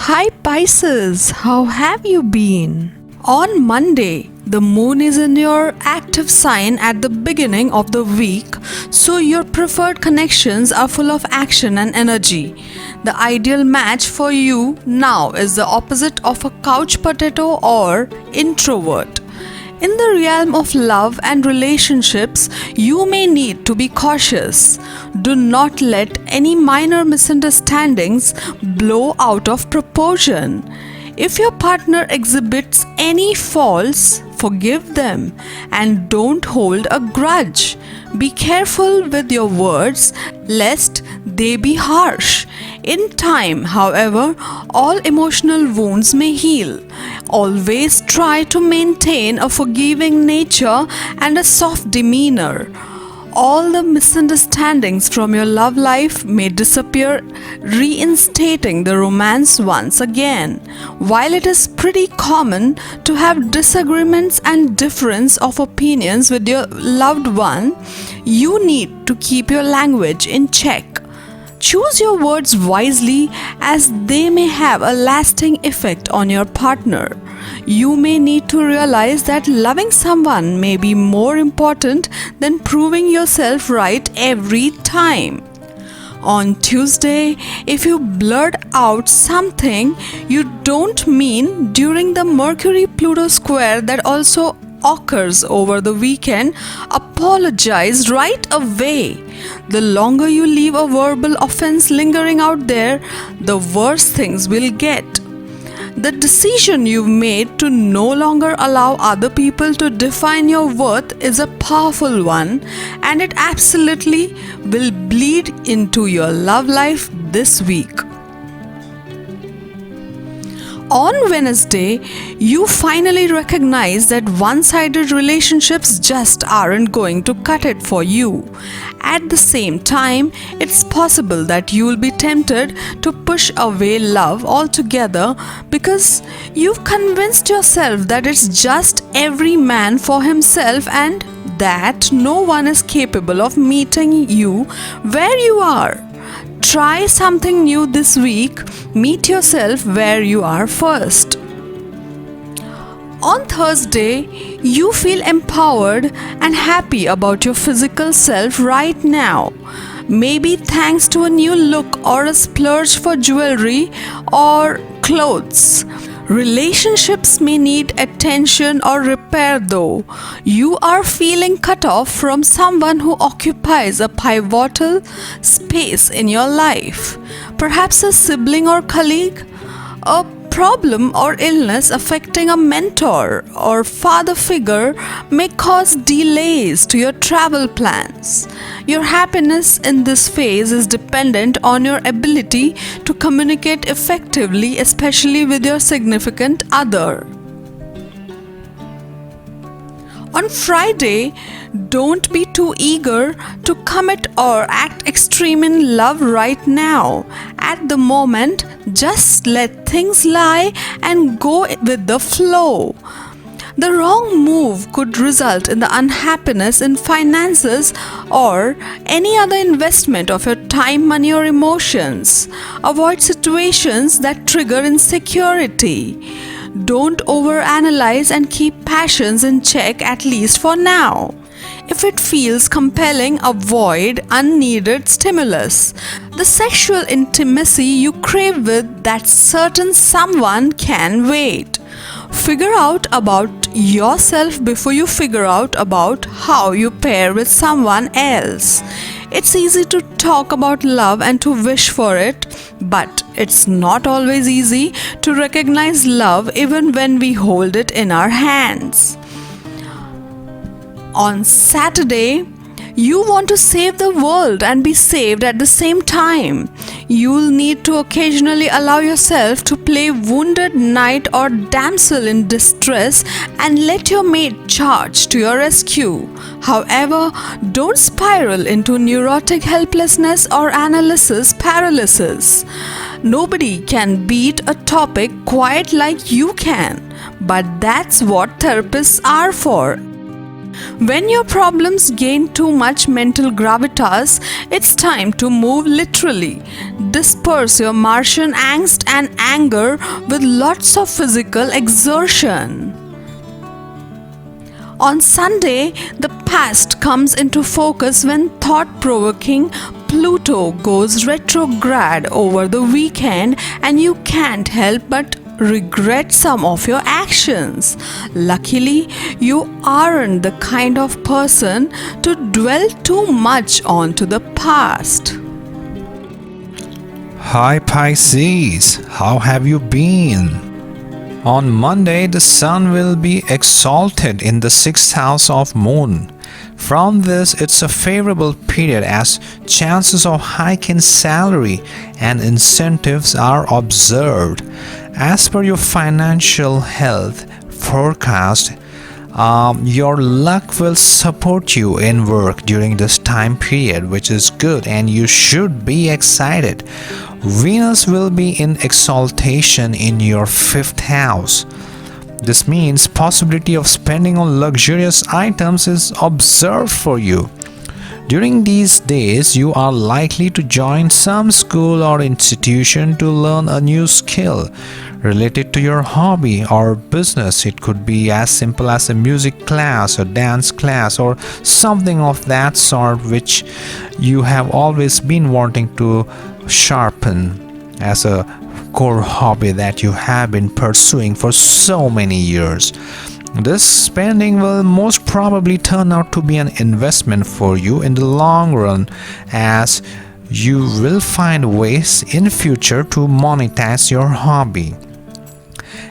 Hi Pisces, how have you been? On Monday, the moon is in your active sign at the beginning of the week, so your preferred connections are full of action and energy. The ideal match for you now is the opposite of a couch potato or introvert. In the realm of love and relationships, you may need to be cautious. Do not let any minor misunderstandings blow out of proportion. If your partner exhibits any faults, forgive them and don't hold a grudge. Be careful with your words lest they be harsh. In time, however, all emotional wounds may heal. Always try to maintain a forgiving nature and a soft demeanor. All the misunderstandings from your love life may disappear, reinstating the romance once again. While it is pretty common to have disagreements and difference of opinions with your loved one, you need to keep your language in check. Choose your words wisely as they may have a lasting effect on your partner. You may need to realize that loving someone may be more important than proving yourself right every time. On Tuesday, if you blurt out something you don't mean during the Mercury-Pluto square that also occurs over the weekend, apologize right away. The longer you leave a verbal offense lingering out there, the worse things will get. The decision you've made to no longer allow other people to define your worth is a powerful one, and it absolutely will bleed into your love life this week. On Wednesday, you finally recognize that one-sided relationships just aren't going to cut it for you. At the same time, it's possible that you'll be tempted to push away love altogether because you've convinced yourself that it's just every man for himself and that no one is capable of meeting you where you are. Try something new this week. Meet yourself where you are first. On Thursday, you feel empowered and happy about your physical self right now. Maybe thanks to a new look or a splurge for jewelry or clothes. Relationships may need attention or repair though. You are feeling cut off from someone who occupies a pivotal space in your life. Perhaps a sibling or colleague, a problem or illness affecting a mentor or father figure may cause delays to your travel plans. Your happiness in this phase is dependent on your ability to communicate effectively, especially with your significant other. On Friday, don't be too eager to commit or act extreme in love right now. At the moment, just let things lie and go with the flow. The wrong move could result in the unhappiness in finances or any other investment of your time, money, or emotions. Avoid situations that trigger insecurity. Don't overanalyze and keep passions in check, at least for now. If it feels compelling, avoid unneeded stimulus. The sexual intimacy you crave with that certain someone can wait. Figure out about yourself before you figure out about how you pair with someone else. It's easy to talk about love and to wish for it, but it's not always easy to recognize love even when we hold it in our hands. On Saturday, you want to save the world and be saved at the same time. You'll need to occasionally allow yourself to play wounded knight or damsel in distress and let your mate charge to your rescue. However, don't spiral into neurotic helplessness or analysis paralysis. Nobody can beat a topic quite like you can, but that's what therapists are for. When your problems gain too much mental gravitas, it's time to move literally. Disperse your Martian angst and anger with lots of physical exertion. On Sunday, the past comes into focus when thought-provoking Pluto goes retrograde over the weekend and you can't help but regret some of your actions. Luckily, you aren't the kind of person to dwell too much onto the past. Hi Pisces, how have you been? On Monday, the Sun will be exalted in the 6th house of Moon. From this, it's a favorable period as chances of hike in salary and incentives are observed. As per your financial health forecast, your luck will support you in work during this time period, which is good and you should be excited. Venus will be in exaltation in your 5th house. This means possibility of spending on luxurious items is observed for you. During these days, you are likely to join some school or institution to learn a new skill related to your hobby or business. It could be as simple as a music class, a dance class, or something of that sort which you have always been wanting to sharpen as a core hobby that you have been pursuing for so many years. This spending will most probably turn out to be an investment for you in the long run, as you will find ways in future to monetize your hobby.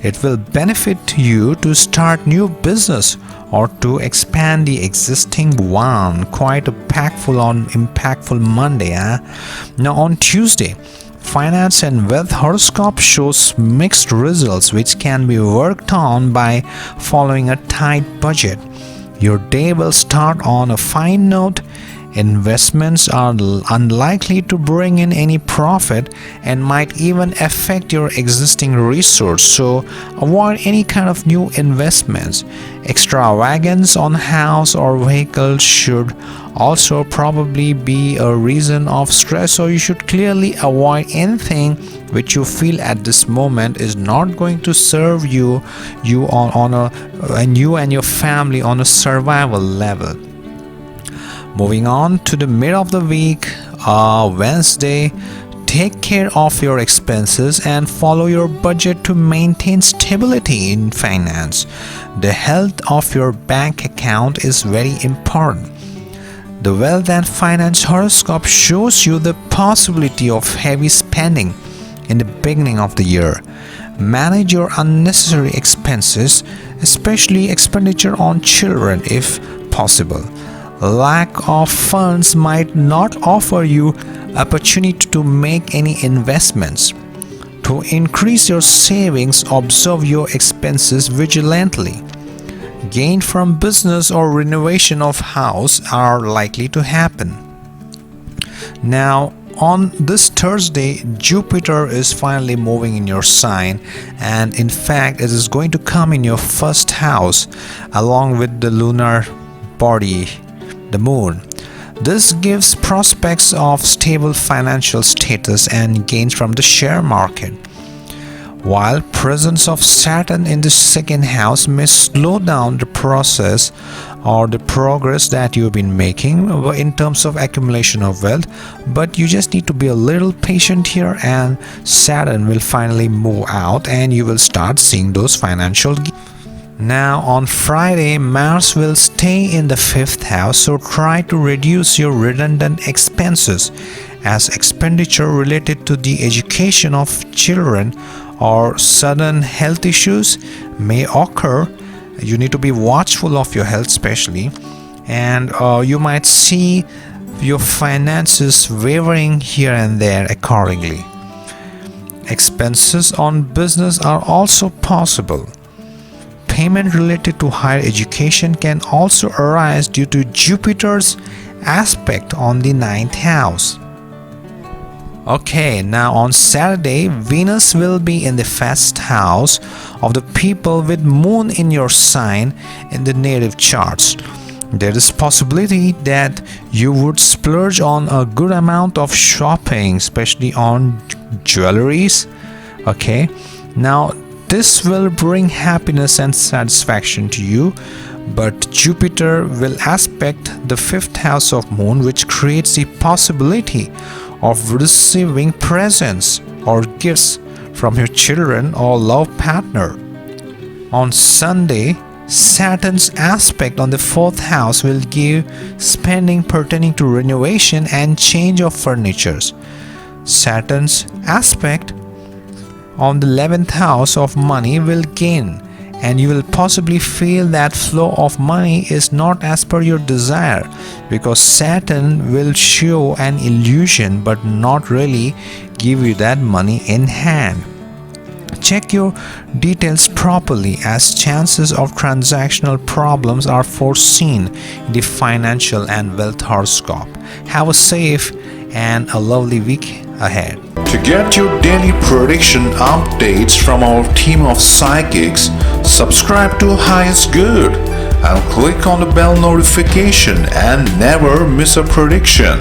It will benefit you to start new business or to expand the existing one. Quite a impactful Monday. Now on Tuesday, Finance and Wealth Horoscope shows mixed results which can be worked on by following a tight budget. Your day will start on a fine note. Investments are unlikely to bring in any profit and might even affect your existing resource, so avoid any kind of new investments. Extravagance on house or vehicle should also probably be a reason of stress, so you should clearly avoid anything which you feel at this moment is not going to serve you and your family on a survival level. Moving on to the mid of the week, Wednesday, take care of your expenses and follow your budget to maintain stability in finance. The health of your bank account is very important. The Wealth and Finance Horoscope shows you the possibility of heavy spending in the beginning of the year. Manage your unnecessary expenses, especially expenditure on children if possible. Lack of funds might not offer you opportunity to make any investments. To increase your savings, observe your expenses vigilantly. Gain from business or renovation of house are likely to happen. Now, on this Thursday, Jupiter is finally moving in your sign, and in fact, it is going to come in your 1st house along with the lunar body, the moon. This gives prospects of stable financial status and gains from the share market. While presence of Saturn in the 2nd house may slow down the process or the progress that you've been making in terms of accumulation of wealth, but you just need to be a little patient here, and Saturn will finally move out and you will start seeing those financial gains. Now on Friday, Mars will stay in the 5th house, so try to reduce your redundant expenses, as expenditure related to the education of children or sudden health issues may occur. You need to be watchful of your health especially, and you might see your finances wavering here and there accordingly. Expenses on business are also possible. Payment related to higher education can also arise due to Jupiter's aspect on the 9th house. Okay, now on Saturday, Venus will be in the 1st house of the people with Moon in your sign in the native charts. There is possibility that you would splurge on a good amount of shopping, especially on jewelries. Okay, now this will bring happiness and satisfaction to you, but Jupiter will aspect the fifth house of Moon, which creates the possibility of receiving presents or gifts from your children or love partner. On Sunday, Saturn's aspect on the fourth house will give spending pertaining to renovation and change of furnitures. Saturn's aspect on the 11th house of money will gain, and you will possibly feel that flow of money is not as per your desire, because Saturn will show an illusion but not really give you that money in hand. Check your details properly, as chances of transactional problems are foreseen in the financial and wealth horoscope. Have a safe and a lovely week ahead. To get your daily prediction updates from our team of psychics, subscribe to Highest Good and click on the bell notification and never miss a prediction.